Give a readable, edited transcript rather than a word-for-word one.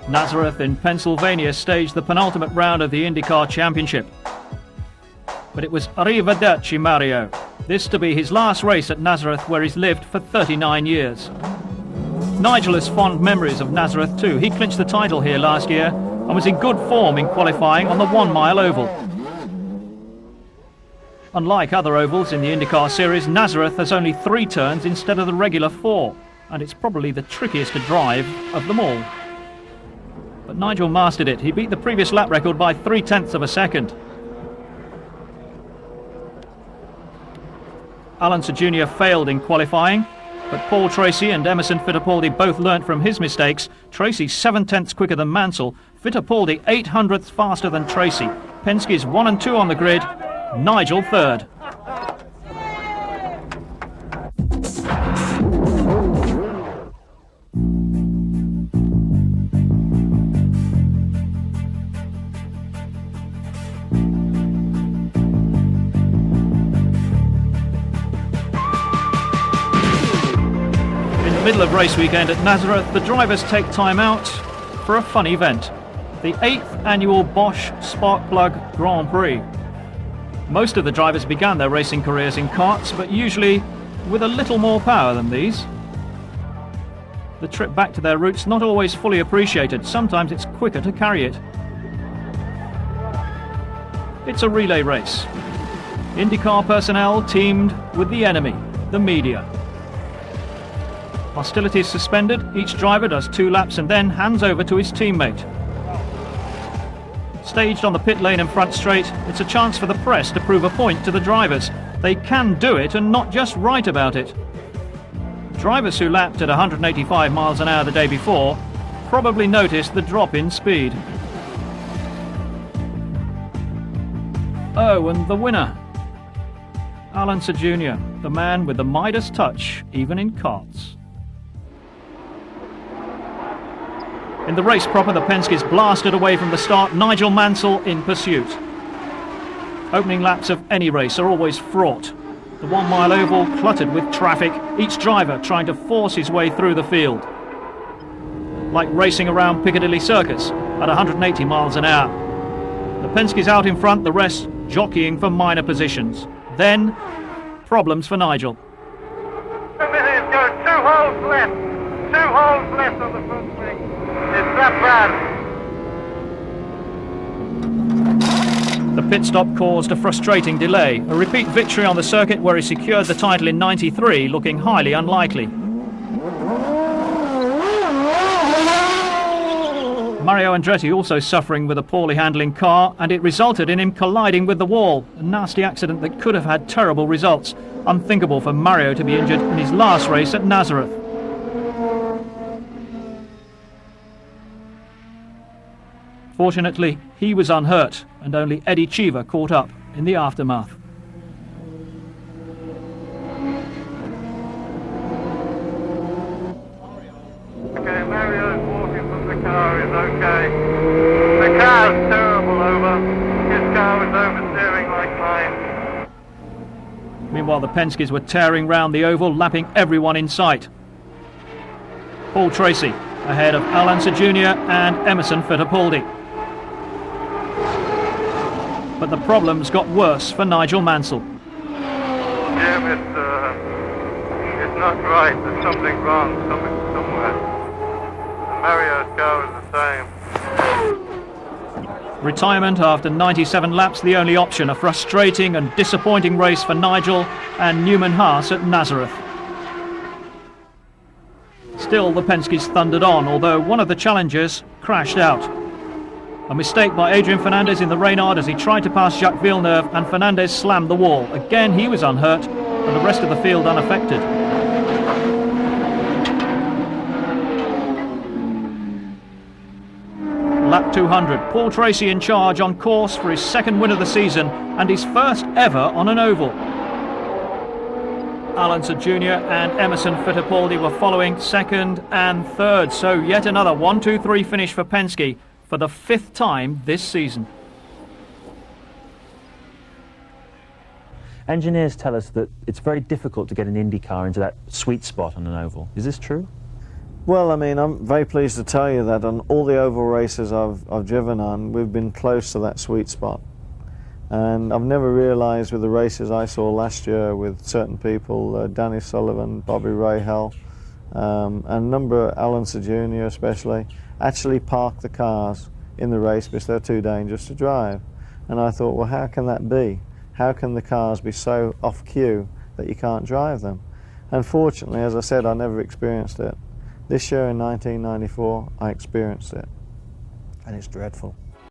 Nazereth in Pennsylvania staged the penultimate round of the IndyCar Championship. But it was arrivederci Mario, this to be his last race at Nazereth, where he's lived for 39 years. Nigel has fond memories of Nazereth too. He clinched the title here last year and was in good form in qualifying on the 1 mile oval. Unlike other ovals in the IndyCar series, Nazereth has only 3 turns instead of the regular 4, and it's probably the trickiest to drive of them all. But Nigel mastered it. He beat the previous lap record by 0.3 of a second. Alan Jr. failed in qualifying, but Paul Tracy and Emerson Fittipaldi both learnt from his mistakes. Tracy 0.7 quicker than Mansell, Fittipaldi 0.08 faster than Tracy. Penske's 1 and 2 on the grid, Nigel third. Middle of race weekend at Nazereth, the drivers take time out for a fun event, the 8th annual Bosch Sparkplug Grand Prix. Most of the drivers began their racing careers in karts, but usually with a little more power than these. The trip back to their roots not always fully appreciated. Sometimes it's quicker to carry it. It's a relay race. IndyCar personnel teamed with the enemy, the media. Hostilities suspended, each driver does 2 laps and then hands over to his teammate. Staged on the pit lane and front straight, it's a chance for the press to prove a point to the drivers. They can do it and not just write about it. Drivers who lapped at 185 miles an hour the day before probably noticed the drop in speed. Oh, and the winner, Alan Jr., the man with the Midas touch, even in karts. In the race proper, the Penske's blasted away from the start, Nigel Mansell in pursuit. Opening laps of any race are always fraught. The 1 mile oval cluttered with traffic, each driver trying to force his way through the field. Like racing around Piccadilly Circus at 180 miles an hour. The Penske's out in front, the rest jockeying for minor positions. Then, problems for Nigel. 2 minutes, go 2 holes left. 2 holes left on the front swing. It's that bad. The pit stop caused a frustrating delay. A repeat victory on the circuit where he secured the title in '93 looking highly unlikely. Mario Andretti also suffering with a poorly handling car, and it resulted in him colliding with the wall. A nasty accident that could have had terrible results. Unthinkable for Mario to be injured in his last race at Nazereth. Fortunately, he was unhurt, and only Eddie Cheever caught up in the aftermath. Okay, Mario's walking from the car, is okay. The car's terrible over. His car was oversteering like mine. Meanwhile, the Penskes were tearing round the oval, lapping everyone in sight. Paul Tracy ahead of Alan Jr. and Emerson Fittipaldi. But the problems got worse for Nigel Mansell. Jim, it's not right. There's something wrong, somewhere. Mario's car is the same. Retirement after 97 laps, the only option. A frustrating and disappointing race for Nigel and Newman Haas at Nazereth. Still, the Penskes thundered on, although one of the challengers crashed out. A mistake by Adrian Fernandez in the Reynard as he tried to pass Jacques Villeneuve, and Fernandez slammed the wall. Again, he was unhurt, and the rest of the field unaffected. Lap 200, Paul Tracy in charge on course for his 2nd win of the season and his 1st ever on an oval. Alan Jr. and Emerson Fittipaldi were following 2nd and 3rd, so yet another 1-2-3 finish for Penske for the 5th time this season. Engineers tell us that it's very difficult to get an Indy car into that sweet spot on an oval. Is this true? Well, I mean, I'm very pleased to tell you that on all the oval races I've driven on, we've been close to that sweet spot. And I've never realised with the races I saw last year with certain people, Danny Sullivan, Bobby Rahal, and a number, Alan Jr. especially, actually park the cars in the race because they're too dangerous to drive. And I thought, well, how can that be? How can the cars be so off cue that you can't drive them? Unfortunately, as I said, I never experienced it. This year in 1994, I experienced it, and it's dreadful.